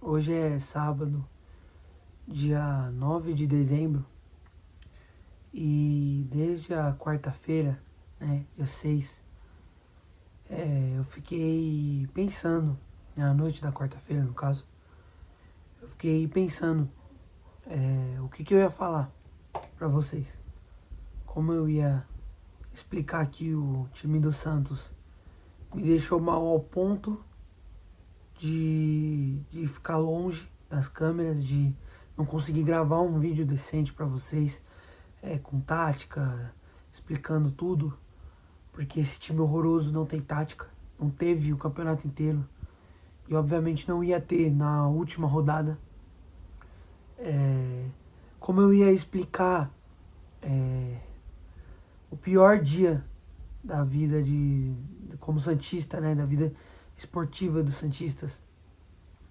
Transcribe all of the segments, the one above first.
Hoje é sábado, dia 9 de dezembro, e desde a quarta-feira, né, dia 6, eu fiquei pensando, na noite da quarta-feira no caso, eu fiquei pensando o que eu ia falar pra vocês. Como eu ia explicar que o time do Santos me deixou mal ao ponto de ficar longe das câmeras, de não conseguir gravar um vídeo decente pra vocês, com tática, explicando tudo, porque esse time horroroso não tem tática, não teve o campeonato inteiro e obviamente não ia ter na última rodada. Como eu ia explicar o pior dia da vida como santista, né, da vida esportiva dos santistas,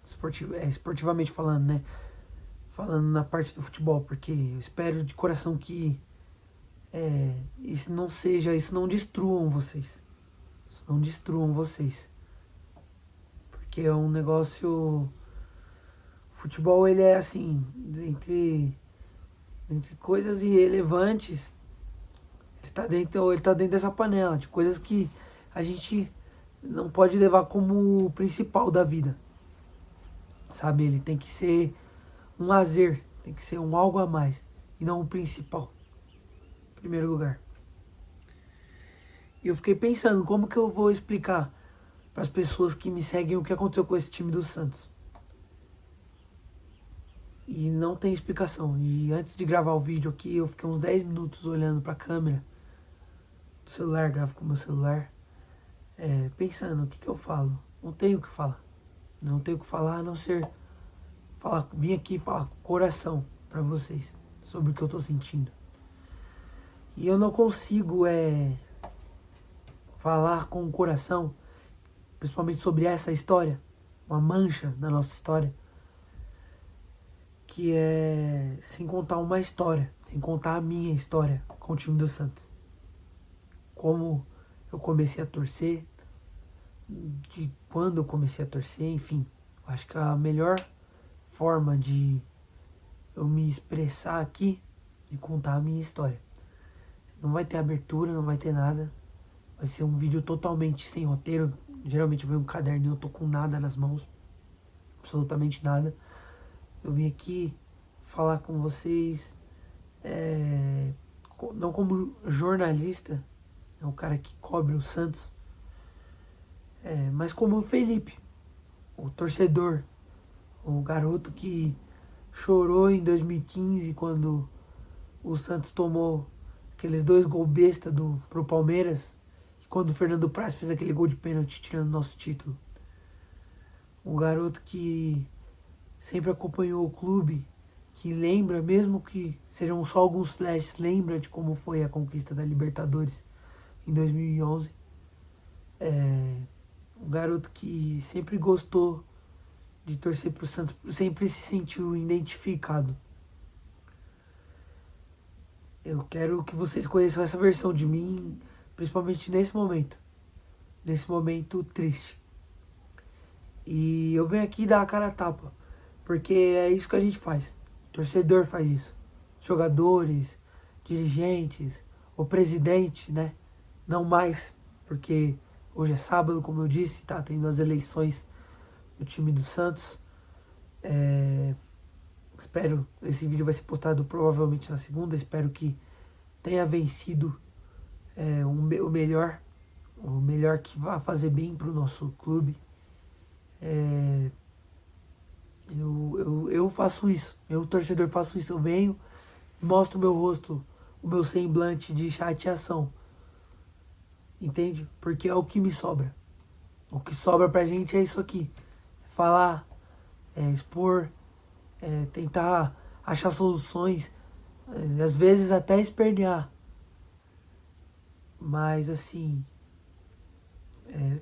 esportivamente falando, né, falando na parte do futebol, porque eu espero de coração que isso não destruam vocês. Isso não destruam vocês. Porque é um negócio. Futebol ele é assim, entre coisas irrelevantes, ele tá dentro dessa panela de coisas que a gente não pode levar como o principal da vida. Sabe? Ele tem que ser um lazer, tem que ser um algo a mais e não o principal. Em primeiro lugar. E eu fiquei pensando, como que eu vou explicar para as pessoas que me seguem o que aconteceu com esse time do Santos? E não tem explicação. E antes de gravar o vídeo aqui, eu fiquei uns 10 minutos olhando para a câmera do celular, gravo com o meu celular, pensando o que eu falo. Não tenho o que falar. Não tenho o que falar a não ser vim aqui falar com o coração para vocês sobre o que eu tô sentindo. E eu não consigo falar com o coração, principalmente sobre essa história, uma mancha na nossa história, que é sem contar uma história, sem contar a minha história com o time do Santos. Como eu comecei a torcer, de quando eu comecei a torcer, enfim. Acho que a melhor forma de eu me expressar aqui e contar a minha história. Não vai ter abertura, não vai ter nada. Vai ser um vídeo totalmente sem roteiro. Geralmente eu venho um caderninho, eu tô com nada nas mãos. Absolutamente nada. Eu vim aqui falar com vocês, não como jornalista, é um cara que cobre o Santos, mas como o Felipe, o torcedor, o garoto que chorou em 2015 quando o Santos tomou aqueles 2 gols besta pro Palmeiras, e quando o Fernando Praz fez aquele gol de pênalti tirando nosso título. Um garoto que sempre acompanhou o clube, que lembra, mesmo que sejam só alguns flashes, lembra de como foi a conquista da Libertadores em 2011. Um garoto que sempre gostou de torcer pro Santos, sempre se sentiu identificado. Eu quero que vocês conheçam essa versão de mim, principalmente nesse momento triste. E eu venho aqui dar a cara a tapa, porque é isso que a gente faz. O torcedor faz isso. Jogadores, dirigentes, o presidente, né? Não mais, porque hoje é sábado, como eu disse, tá tendo as eleições do time do Santos. Espero, esse vídeo vai ser postado provavelmente na segunda, espero que tenha vencido o melhor que vai fazer bem para o nosso clube. Eu faço isso, eu torcedor faço isso, eu venho e mostro o meu rosto, o meu semblante de chateação, entende? Porque é o que me sobra. O que sobra pra gente é isso aqui, falar, expor, tentar achar soluções, às vezes até espernear. Mas assim,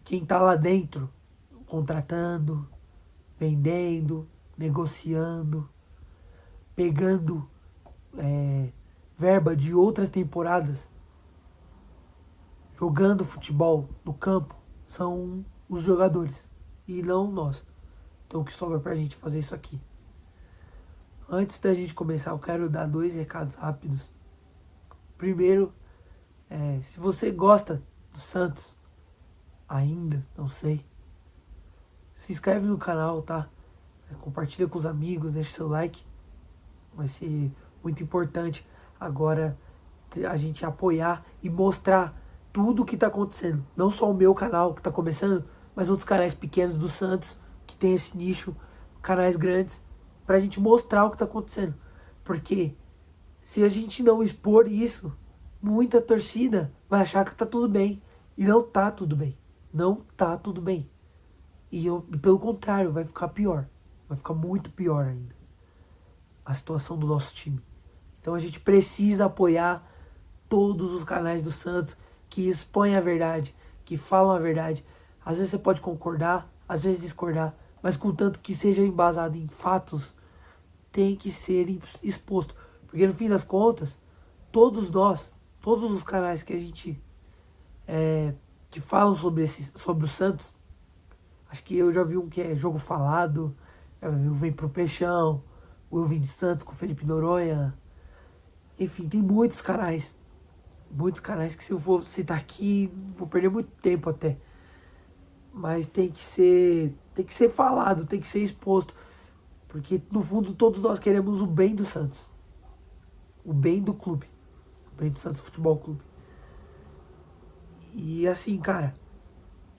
quem tá lá dentro, contratando, vendendo, negociando, pegando verba de outras temporadas, jogando futebol no campo, são os jogadores e não nós. Então o que sobra pra gente fazer isso aqui? Antes da gente começar, eu quero dar 2 recados rápidos. Primeiro, se você gosta do Santos, ainda, não sei, se inscreve no canal, tá? Compartilha com os amigos, deixa seu like. Vai ser muito importante agora a gente apoiar e mostrar tudo o que está acontecendo. Não só o meu canal que está começando, mas outros canais pequenos do Santos que tem esse nicho, canais grandes, para a gente mostrar o que está acontecendo. Porque se a gente não expor isso, muita torcida vai achar que tá tudo bem. E não tá tudo bem. Não tá tudo bem. Pelo contrário, vai ficar pior. Vai ficar muito pior ainda a situação do nosso time. Então a gente precisa apoiar todos os canais do Santos que expõem a verdade, que falam a verdade. Às vezes você pode concordar, às vezes discordar, mas contanto que seja embasado em fatos, tem que ser exposto. Porque no fim das contas, todos nós, todos os canais que a gente que falam sobre o Santos, acho que eu já vi um que é Jogo Falado, já vi um Vem Pro Peixão, o Eu Vim de Santos com o Felipe Noronha. Enfim, tem muitos canais. Muitos canais que se eu for citar aqui, vou perder muito tempo até. Mas tem que ser falado, tem que ser exposto. Porque no fundo todos nós queremos o bem do Santos. O bem do clube. O bem do Santos Futebol Clube. E assim, cara,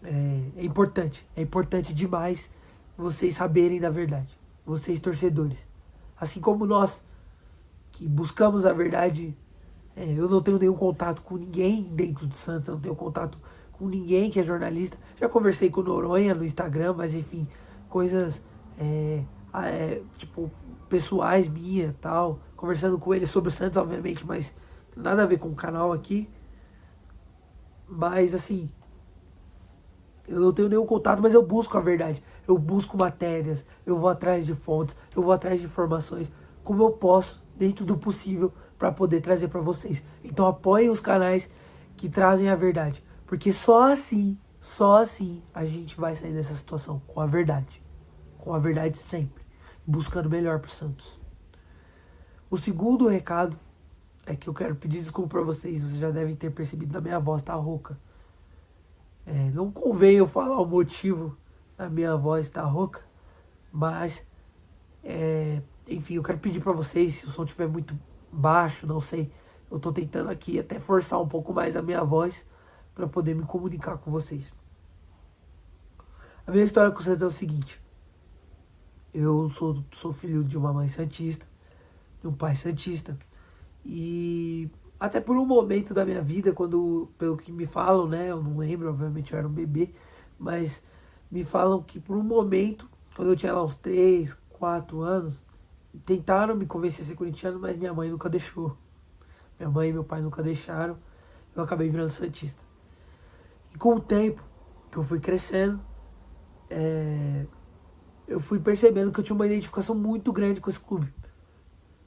é importante. É importante demais vocês saberem da verdade. Vocês torcedores. Assim como nós, que buscamos a verdade. Eu não tenho nenhum contato com ninguém dentro do Santos. Eu não tenho contato com ninguém que é jornalista. Já conversei com o Noronha no Instagram, mas enfim, coisas tipo pessoais minha tal. Conversando com ele sobre o Santos, obviamente, mas nada a ver com o canal aqui. Mas assim, eu não tenho nenhum contato, mas eu busco a verdade. Eu busco matérias, eu vou atrás de fontes, eu vou atrás de informações, como eu posso, dentro do possível, para poder trazer para vocês. Então apoiem os canais que trazem a verdade. Porque só assim a gente vai sair dessa situação, com a verdade. Com a verdade sempre. Buscando o melhor pro Santos. O segundo recado é que eu quero pedir desculpa para vocês. Vocês já devem ter percebido da minha voz, tá rouca. Não convém eu falar o motivo da minha voz estar rouca, mas, enfim, eu quero pedir para vocês, se o som estiver muito baixo, não sei, eu tô tentando aqui até forçar um pouco mais a minha voz para poder me comunicar com vocês. A minha história com o Santos é o seguinte: eu sou filho de uma mãe santista, de um pai santista, e até por um momento da minha vida, quando, pelo que me falam, né, eu não lembro, obviamente eu era um bebê, mas me falam que por um momento, quando eu tinha lá uns 3, 4 anos, tentaram me convencer a ser corintiano, mas minha mãe nunca deixou. Minha mãe e meu pai nunca deixaram, eu acabei virando santista. E com o tempo que eu fui crescendo, eu fui percebendo que eu tinha uma identificação muito grande com esse clube.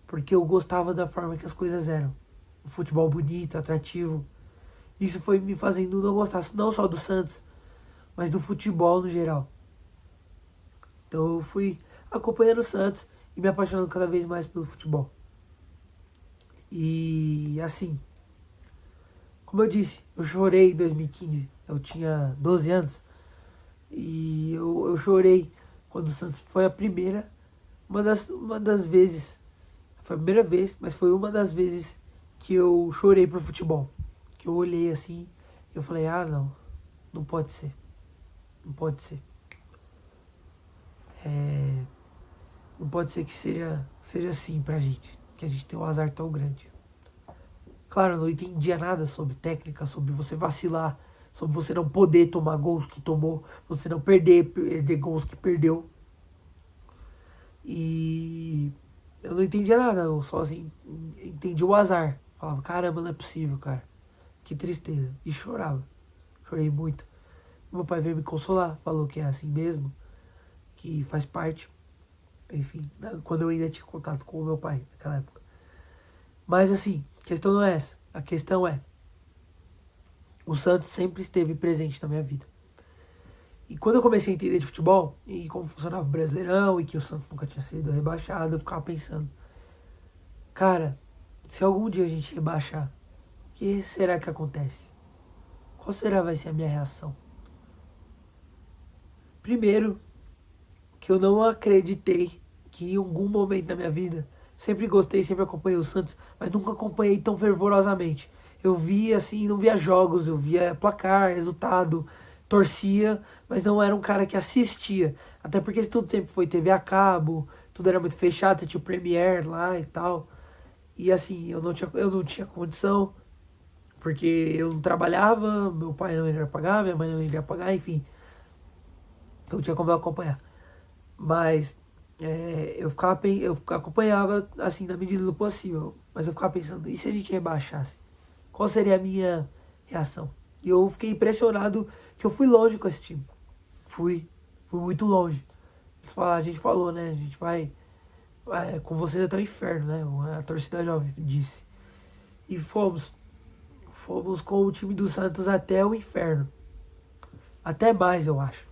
Porque eu gostava da forma que as coisas eram. O futebol bonito, atrativo. Isso foi me fazendo não gostar não só do Santos, mas do futebol no geral. Então eu fui acompanhando o Santos e me apaixonando cada vez mais pelo futebol. E assim, como eu disse, eu chorei em 2015. Eu tinha 12 anos. E eu chorei quando o Santos foi a primeira, uma das vezes, foi a primeira vez, mas foi uma das vezes que eu chorei pro futebol. Que eu olhei assim, eu falei, não pode ser. Não pode ser. Não pode ser que seja assim pra gente, que a gente tem um azar tão grande. Claro, eu não entendia nada sobre técnica, sobre você vacilar, sobre você não poder tomar gols que tomou, você não perder gols que perdeu. E eu não entendia nada, eu só assim, entendi o azar. Falava, caramba, não é possível, cara. Que tristeza. E chorava. Chorei muito. Meu pai veio me consolar, falou que é assim mesmo, que faz parte. Enfim, quando eu ainda tinha contato com o meu pai naquela época. Mas assim, a questão não é essa. A questão é, o Santos sempre esteve presente na minha vida. E quando eu comecei a entender de futebol, e como funcionava o Brasileirão, e que o Santos nunca tinha sido rebaixado, eu ficava pensando, cara, se algum dia a gente rebaixar, o que será que acontece? Qual será vai ser a minha reação? Primeiro, que eu não acreditei que em algum momento da minha vida, sempre gostei, sempre acompanhei o Santos, mas nunca acompanhei tão fervorosamente. Eu via assim, não via jogos, eu via placar, resultado, torcia, mas não era um cara que assistia. Até porque isso tudo sempre foi TV a cabo, tudo era muito fechado, você tinha o Premiere lá e tal. E assim, eu não tinha condição, porque eu não trabalhava, meu pai não iria pagar, minha mãe não iria pagar, enfim. Eu tinha como eu acompanhar. Mas eu acompanhava assim na medida do possível. Mas eu ficava pensando, e se a gente rebaixasse? Qual seria a minha reação? E eu fiquei impressionado que eu fui longe com esse time. Fui muito longe. A gente falou, né? A gente vai com vocês até o inferno, né? A torcida jovem disse. E fomos com o time do Santos até o inferno. Até mais, eu acho.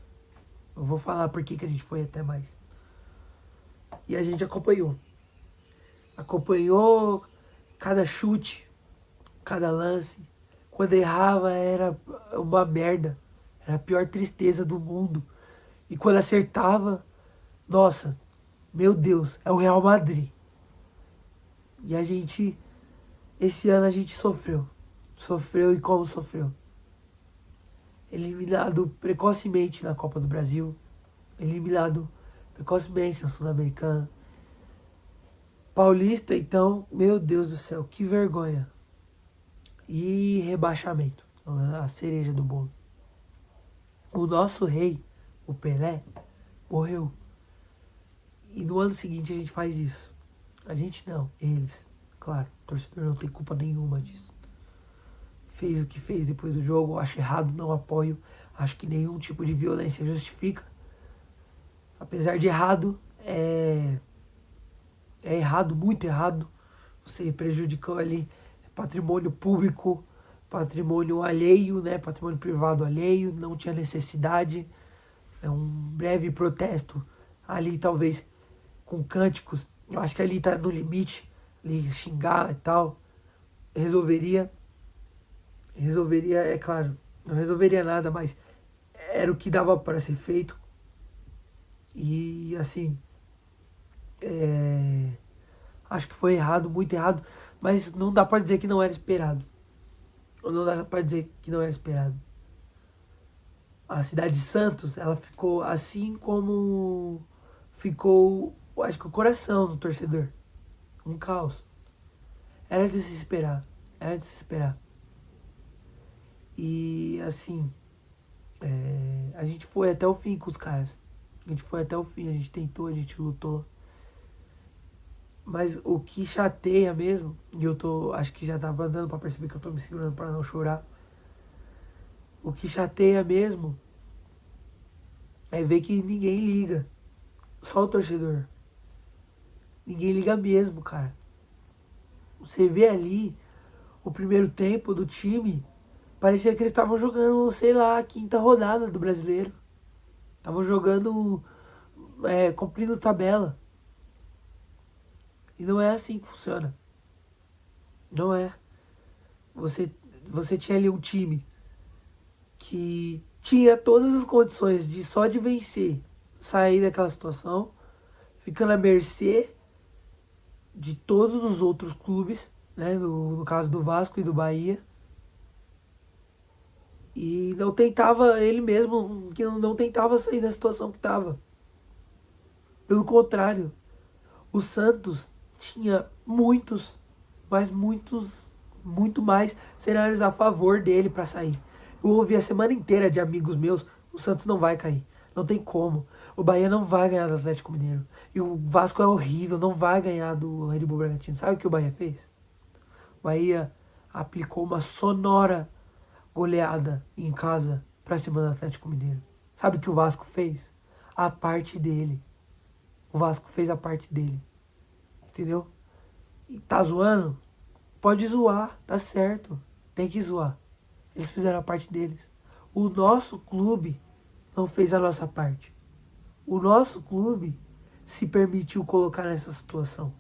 Eu vou falar por que a gente foi até mais. E a gente acompanhou. Acompanhou cada chute, cada lance. Quando errava era uma merda. Era a pior tristeza do mundo. E quando acertava, nossa, meu Deus, é o Real Madrid. E esse ano a gente sofreu. Sofreu e como sofreu. Eliminado precocemente na Copa do Brasil. Eliminado precocemente na Sul-Americana. Paulista, então, meu Deus do céu, que vergonha. E rebaixamento, a cereja do bolo. O nosso rei, o Pelé, morreu. E no ano seguinte a gente faz isso. A gente não, eles. Claro, o torcedor não tem culpa nenhuma disso. Fez o que fez depois do jogo, acho errado, não apoio. Acho que nenhum tipo de violência justifica. Apesar de errado, é errado, muito errado. Você prejudicou ali patrimônio público, patrimônio alheio, né? Patrimônio privado alheio, não tinha necessidade. É um breve protesto ali, talvez com cânticos. Eu acho que ali tá no limite, ali xingar e tal. Resolveria, é claro, não resolveria nada, mas era o que dava para ser feito. E assim, acho que foi errado, muito errado, mas não dá para dizer que não era esperado. Não dá para dizer que não era esperado. A cidade de Santos, ela ficou assim como ficou, acho que o coração do torcedor. Um caos. Era de se esperar. Era de se esperar. E assim, a gente foi até o fim com os caras. A gente foi até o fim, a gente tentou, a gente lutou. Mas o que chateia mesmo, e acho que já tava dando pra perceber que eu tô me segurando pra não chorar. O que chateia mesmo é ver que ninguém liga. Só o torcedor. Ninguém liga mesmo, cara. Você vê ali o primeiro tempo do time, parecia que eles estavam jogando, sei lá, a quinta rodada do Brasileiro. Estavam jogando, cumprindo tabela. E não é assim que funciona. Não é. Você, você tinha ali um time que tinha todas as condições de só de vencer, sair daquela situação, ficando à mercê de todos os outros clubes, né? No caso do Vasco e do Bahia. E não tentava, ele mesmo, que não tentava sair da situação que estava. Pelo contrário, o Santos tinha muitos, mas muitos, muito mais cenários a favor dele para sair. Eu ouvi a semana inteira de amigos meus, o Santos não vai cair. Não tem como. O Bahia não vai ganhar do Atlético Mineiro. E o Vasco é horrível, não vai ganhar do Red Bull Bragantino. Sabe o que o Bahia fez? O Bahia aplicou uma sonora goleada em casa pra cima do Atlético Mineiro. Sabe o que o Vasco fez? A parte dele. O Vasco fez a parte dele. Entendeu? E tá zoando? Pode zoar, tá certo. Tem que zoar. Eles fizeram a parte deles. O nosso clube não fez a nossa parte. O nosso clube se permitiu colocar nessa situação,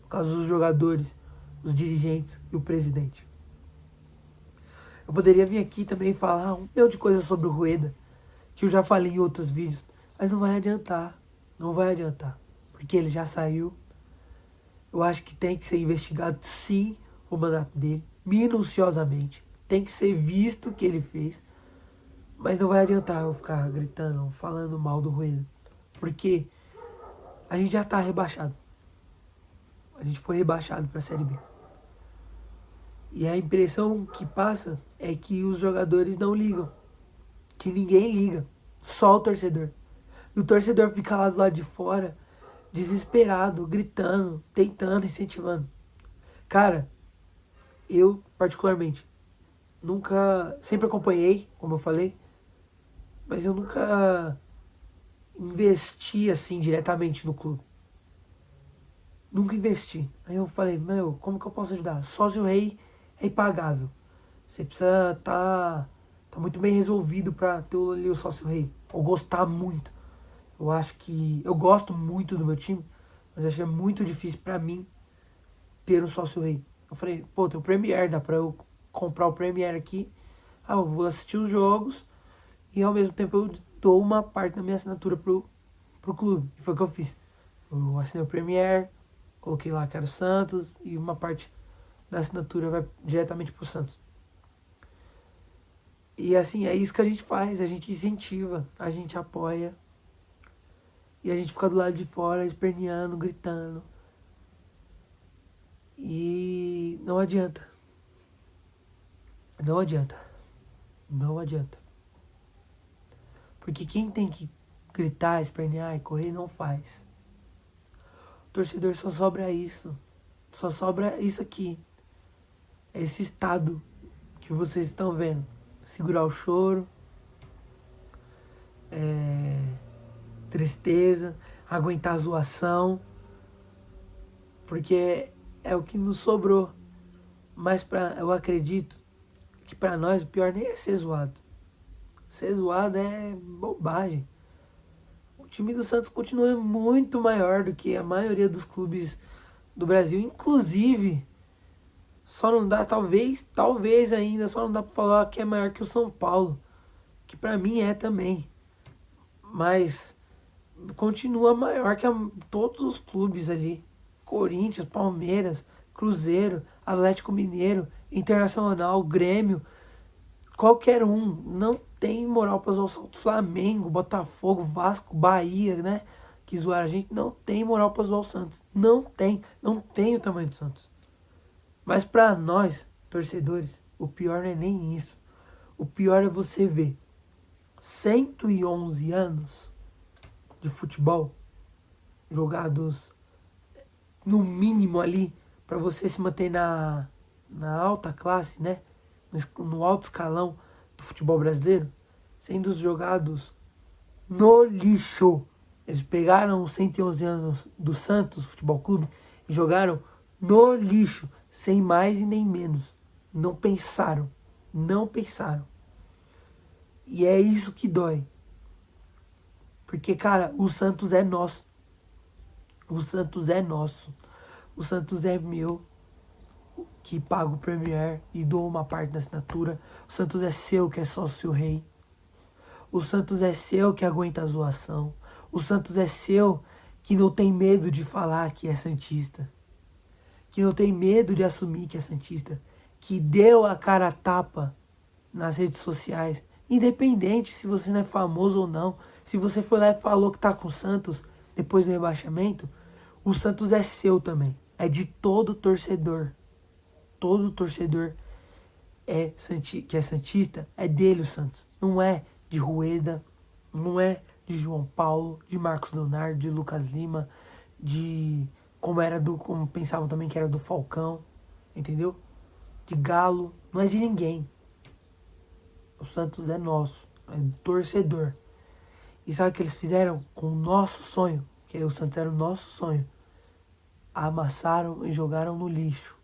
por causa dos jogadores, os dirigentes e o presidente. Eu poderia vir aqui também falar um milhão de coisas sobre o Rueda, que eu já falei em outros vídeos, mas não vai adiantar, não vai adiantar, porque ele já saiu. Eu acho que tem que ser investigado, sim, o mandato dele, minuciosamente. Tem que ser visto o que ele fez. Mas não vai adiantar eu ficar gritando, falando mal do Rueda. Porque a gente já tá rebaixado. A gente foi rebaixado pra Série B. E a impressão que passa é que os jogadores não ligam. Que ninguém liga. Só o torcedor. E o torcedor fica lá do lado de fora, desesperado, gritando, tentando, incentivando. Cara, eu particularmente nunca, sempre acompanhei, como eu falei, mas eu nunca investi assim diretamente no clube. Nunca investi. Aí eu falei, meu, como que eu posso ajudar? Sócio rei é impagável. Você precisa tá muito bem resolvido pra ter ali o sócio rei. Ou gostar muito. Eu acho que. Eu gosto muito do meu time, mas achei muito difícil pra mim ter um sócio rei. Eu falei, pô, tem o Premier, dá pra eu comprar o Premier aqui. Ah, eu vou assistir os jogos e ao mesmo tempo eu dou uma parte da minha assinatura pro clube. E foi o que eu fiz. Eu assinei o Premier, coloquei lá que era o Santos e uma parte da assinatura vai diretamente pro Santos. E assim, é isso que a gente faz, a gente incentiva, a gente apoia. E a gente fica do lado de fora, esperneando, gritando. E não adianta. Não adianta. Não adianta. Porque quem tem que gritar, espernear e correr não faz. O torcedor só sobra isso. Só sobra isso aqui. Esse estado que vocês estão vendo. Segurar o choro, tristeza, aguentar a zoação. Porque é o que nos sobrou. Mas eu acredito que pra nós o pior nem é ser zoado. Ser zoado é bobagem. O time do Santos continua muito maior do que a maioria dos clubes do Brasil. Inclusive, só não dá, talvez ainda, só não dá pra falar que é maior que o São Paulo. Que pra mim é também. Mas continua maior que todos os clubes ali. Corinthians, Palmeiras, Cruzeiro, Atlético Mineiro, Internacional, Grêmio. Qualquer um não tem moral para usar o salto. Flamengo, Botafogo, Vasco, Bahia, né? Que zoaram a gente, não tem moral para zoar o Santos. Não tem o tamanho do Santos. Mas para nós, torcedores, o pior não é nem isso. O pior é você ver 111 anos de futebol jogados no mínimo ali para você se manter na alta classe, né? No alto escalão do futebol brasileiro, sendo jogados no lixo. Eles pegaram os 111 anos do Santos Futebol Clube e jogaram no lixo, sem mais e nem menos. Não pensaram, não pensaram. E é isso que dói. Porque, cara, o Santos é nosso. O Santos é nosso. O Santos é meu, que paga o Premier e dou uma parte da assinatura. O Santos é seu, que é sócio rei. O Santos é seu, que aguenta a zoação. O Santos é seu, que não tem medo de falar que é santista. Que não tem medo de assumir que é santista. Que deu a cara a tapa nas redes sociais. Independente se você não é famoso ou não. Se você foi lá e falou que tá com o Santos depois do rebaixamento, o Santos é seu também. É de todo torcedor. Todo torcedor que é santista, é dele o Santos. Não é de Rueda, não é de João Paulo, de Marcos Leonardo, de Lucas Lima, de como pensavam também que era do Falcão, entendeu? De Galo, não é de ninguém. O Santos é nosso, é do torcedor. E sabe o que eles fizeram com o nosso sonho? Que o Santos era o nosso sonho. Amassaram e jogaram no lixo.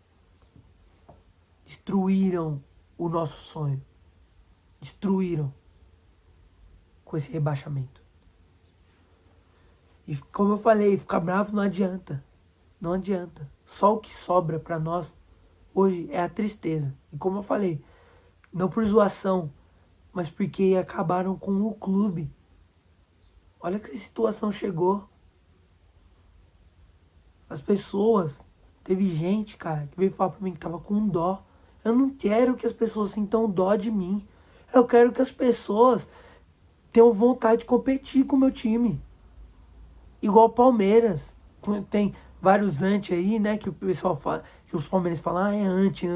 Destruíram o nosso sonho. Destruíram. com esse rebaixamento. E como eu falei, ficar bravo não adianta. Não adianta. Só o que sobra pra nós hoje é a tristeza. E como eu falei, não por zoação, mas porque acabaram com o clube. Olha que situação chegou. As pessoas, teve gente, cara, que veio falar pra mim que tava com dó. Eu não quero que as pessoas sintam dó de mim. Eu quero que as pessoas tenham vontade de competir com o meu time. Igual o Palmeiras. Tem vários anti aí, né, que o pessoal fala, que os palmeirenses falam, é anti.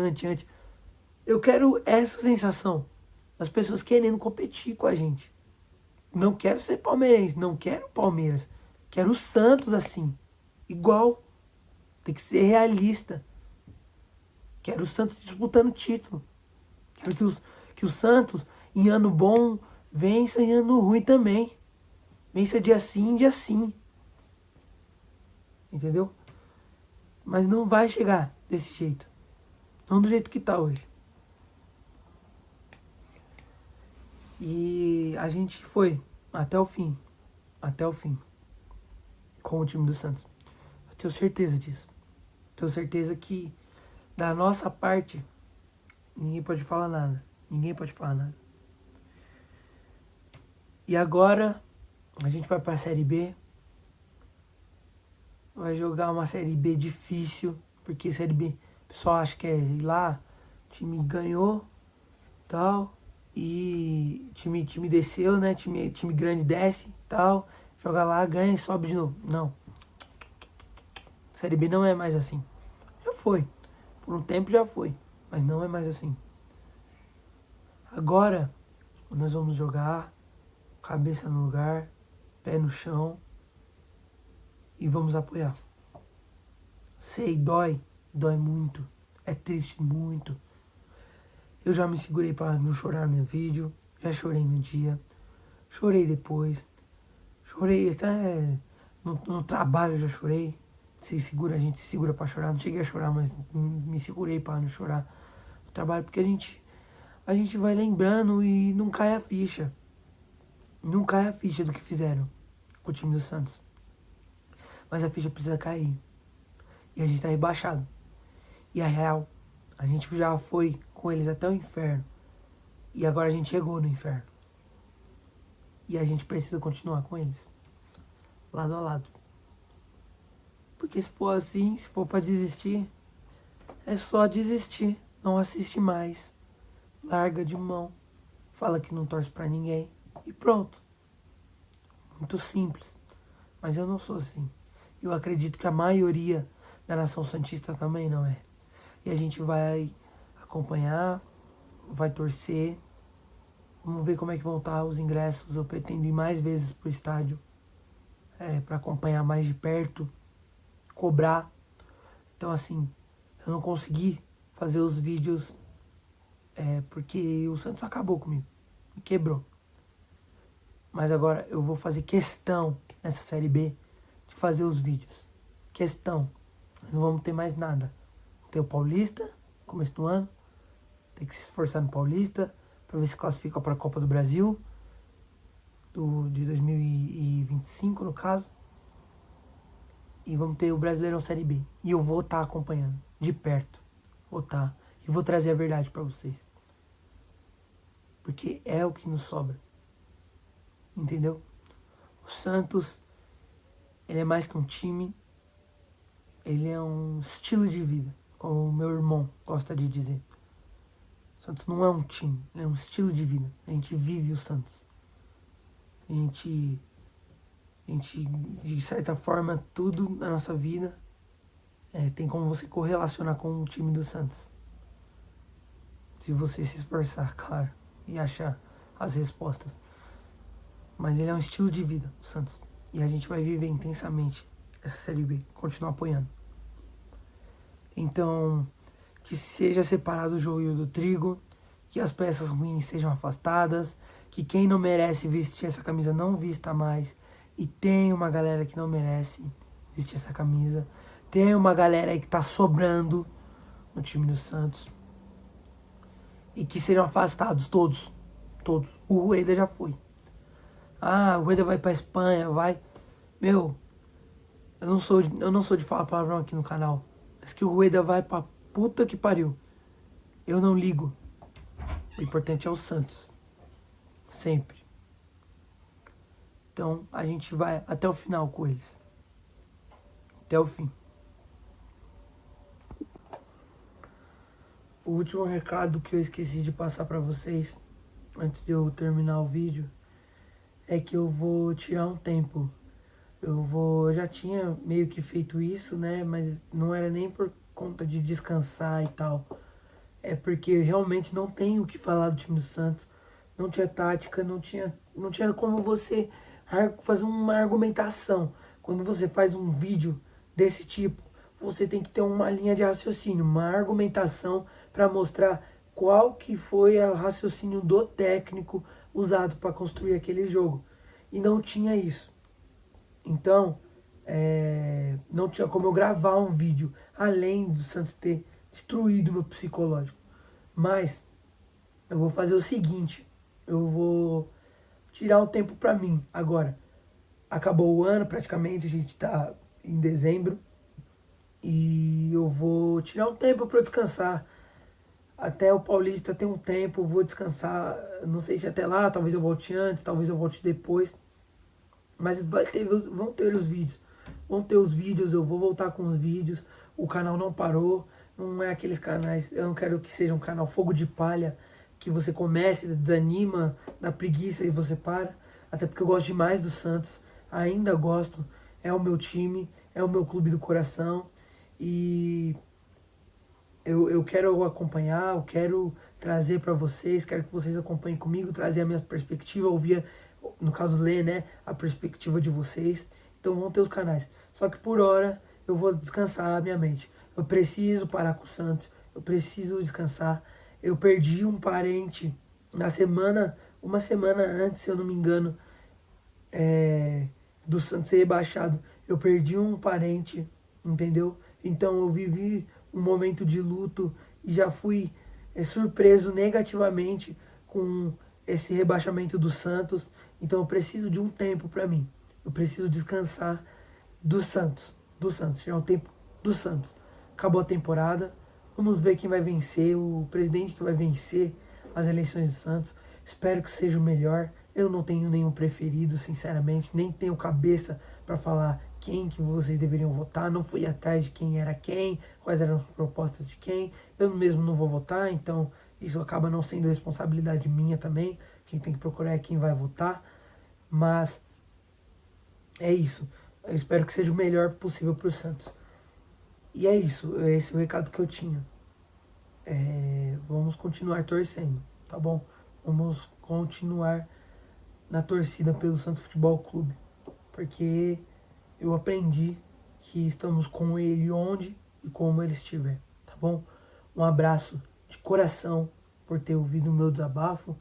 Eu quero essa sensação. As pessoas querendo competir com a gente. Não quero ser palmeirense, não quero Palmeiras. Quero o Santos assim. Igual. Tem que ser realista. Quero o Santos disputando título. Quero que o Santos, em ano bom, vença, em ano ruim também. Vença dia sim, dia sim. Entendeu? Mas não vai chegar desse jeito. Não do jeito que tá hoje. E a gente foi até o fim. Até o fim. Com o time do Santos. Eu tenho certeza disso. Tenho certeza que da nossa parte ninguém pode falar nada. Ninguém pode falar nada. E agora a gente vai pra Série B. Vai jogar uma Série B difícil. Porque Série B, o pessoal acha que é ir lá, o time ganhou, tal. E time desceu, né? Time grande desce, tal. Joga lá, ganha e sobe de novo. Não. Série B não é mais assim. Já foi. Por um tempo já foi. Mas não é mais assim. Agora, nós vamos jogar cabeça no lugar, pé no chão e vamos apoiar. Sei, dói muito. É triste muito. Eu já me segurei para não chorar no vídeo, já chorei no dia, chorei depois, chorei até no trabalho, já chorei. A gente se segura para chorar, não cheguei a chorar, mas me segurei para não chorar no trabalho, porque a gente vai lembrando e não cai a ficha. Não cai a ficha do que fizeram com o time do Santos. Mas a ficha precisa cair. E a gente tá rebaixado. E a real, a gente já foi com eles até o inferno. E agora a gente chegou no inferno. E a gente precisa continuar com eles. Lado a lado. Porque se for assim, se for pra desistir, é só desistir. Não assiste mais. Larga de mão. Fala que não torce pra ninguém. E pronto. Muito simples. Mas eu não sou assim. Eu acredito que a maioria da nação santista também não é. E a gente vai acompanhar, vai torcer. Vamos ver como é que vão estar os ingressos. Eu pretendo ir mais vezes pro estádio para acompanhar mais de perto, cobrar. Então assim, eu não consegui fazer os vídeos porque o Santos acabou comigo, me quebrou. Mas agora eu vou fazer questão nessa Série B de fazer os vídeos. Questão. Nós não vamos ter mais nada. Tem o Paulista, começo do ano. Tem que se esforçar no Paulista para ver se classifica para a Copa do Brasil de 2025, no caso. E vamos ter o Brasileirão Série B. E eu vou estar acompanhando de perto. Vou estar. E vou trazer a verdade para vocês. Porque é o que nos sobra. Entendeu? O Santos, ele é mais que um time. Ele é um estilo de vida, como o meu irmão gosta de dizer. O Santos não é um time, é um estilo de vida. A gente vive o Santos. A gente, de certa forma, tudo na nossa vida tem como você correlacionar com o time do Santos. Se você se esforçar, claro, e achar as respostas. Mas ele é um estilo de vida, o Santos. E a gente vai viver intensamente essa Série B, continuar apoiando. Então, que seja separado o joio do trigo, que as peças ruins sejam afastadas, que quem não merece vestir essa camisa não vista mais, e tem uma galera que não merece vestir essa camisa, tem uma galera aí que tá sobrando no time do Santos, e que sejam afastados todos, o Rueda já foi, Ah, o Rueda vai pra Espanha, vai. Meu, eu não sou de falar palavrão aqui no canal. Mas que o Rueda vai pra puta que pariu. Eu não ligo. O importante é o Santos. Sempre. Então a gente vai até o final com eles. Até o fim. O último recado que eu esqueci de passar pra vocês, antes de eu terminar o vídeo, é que eu vou tirar um tempo. Eu já tinha meio que feito isso, né? Mas não era nem por conta de descansar e tal. É porque realmente não tem o que falar do time do Santos. Não tinha tática, não tinha como você fazer uma argumentação. Quando você faz um vídeo desse tipo, você tem que ter uma linha de raciocínio, uma argumentação para mostrar qual que foi o raciocínio do técnico usado para construir aquele jogo. E não tinha isso. Então, não tinha como eu gravar um vídeo além do Santos ter destruído meu psicológico. Mas eu vou fazer o seguinte, eu vou tirar um tempo pra mim agora. Acabou o ano praticamente, a gente tá em dezembro e eu vou tirar um tempo para descansar. Até o Paulista tem um tempo, eu vou descansar, não sei se até lá, talvez eu volte antes, talvez eu volte depois. Mas vão ter os vídeos. Vão ter os vídeos, eu vou voltar com os vídeos. O canal não parou. Não é aqueles canais. Eu não quero que seja um canal fogo de palha. Que você comece, desanima, dá preguiça e você para. Até porque eu gosto demais do Santos. Ainda gosto. É o meu time. É o meu clube do coração. E eu quero acompanhar, eu quero trazer para vocês, quero que vocês acompanhem comigo, trazer a minha perspectiva, ouvir, no caso ler, né, a perspectiva de vocês. Então vão ter os canais. Só que por hora eu vou descansar a minha mente. Eu preciso parar com o Santos, eu preciso descansar. Eu perdi um parente na semana, uma semana antes, se eu não me engano, do Santos ser rebaixado. Eu perdi um parente, entendeu? Então eu vivi um momento de luto e já fui surpreso negativamente com esse rebaixamento do Santos. Então eu preciso de um tempo para mim. Eu preciso descansar do Santos. Do Santos. Já é o tempo do Santos. Acabou a temporada. Vamos ver quem vai vencer, o presidente que vai vencer as eleições do Santos. Espero que seja o melhor. Eu não tenho nenhum preferido, sinceramente, nem tenho cabeça para falar quem que vocês deveriam votar. Não fui atrás de quem era quem, quais eram as propostas de quem. Eu mesmo não vou votar, então isso acaba não sendo responsabilidade minha também. Quem tem que procurar é quem vai votar. Mas é isso. Eu espero que seja o melhor possível para o Santos. E é isso. Esse é o recado que eu tinha. Vamos continuar torcendo, tá bom? Vamos continuar na torcida pelo Santos Futebol Clube, porque eu aprendi que estamos com ele onde e como ele estiver, tá bom? Um abraço de coração por ter ouvido o meu desabafo.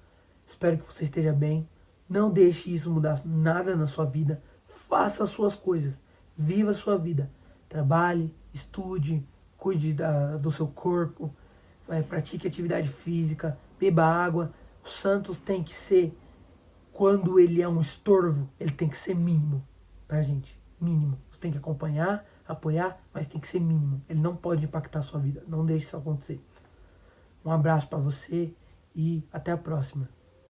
Espero que você esteja bem. Não deixe isso mudar nada na sua vida. Faça as suas coisas. Viva a sua vida. Trabalhe, estude, cuide do seu corpo, pratique atividade física, beba água. O Santos tem que ser, quando ele é um estorvo, ele tem que ser mínimo pra gente. Mínimo. Você tem que acompanhar, apoiar, mas tem que ser mínimo. Ele não pode impactar a sua vida. Não deixe isso acontecer. Um abraço pra você e até a próxima.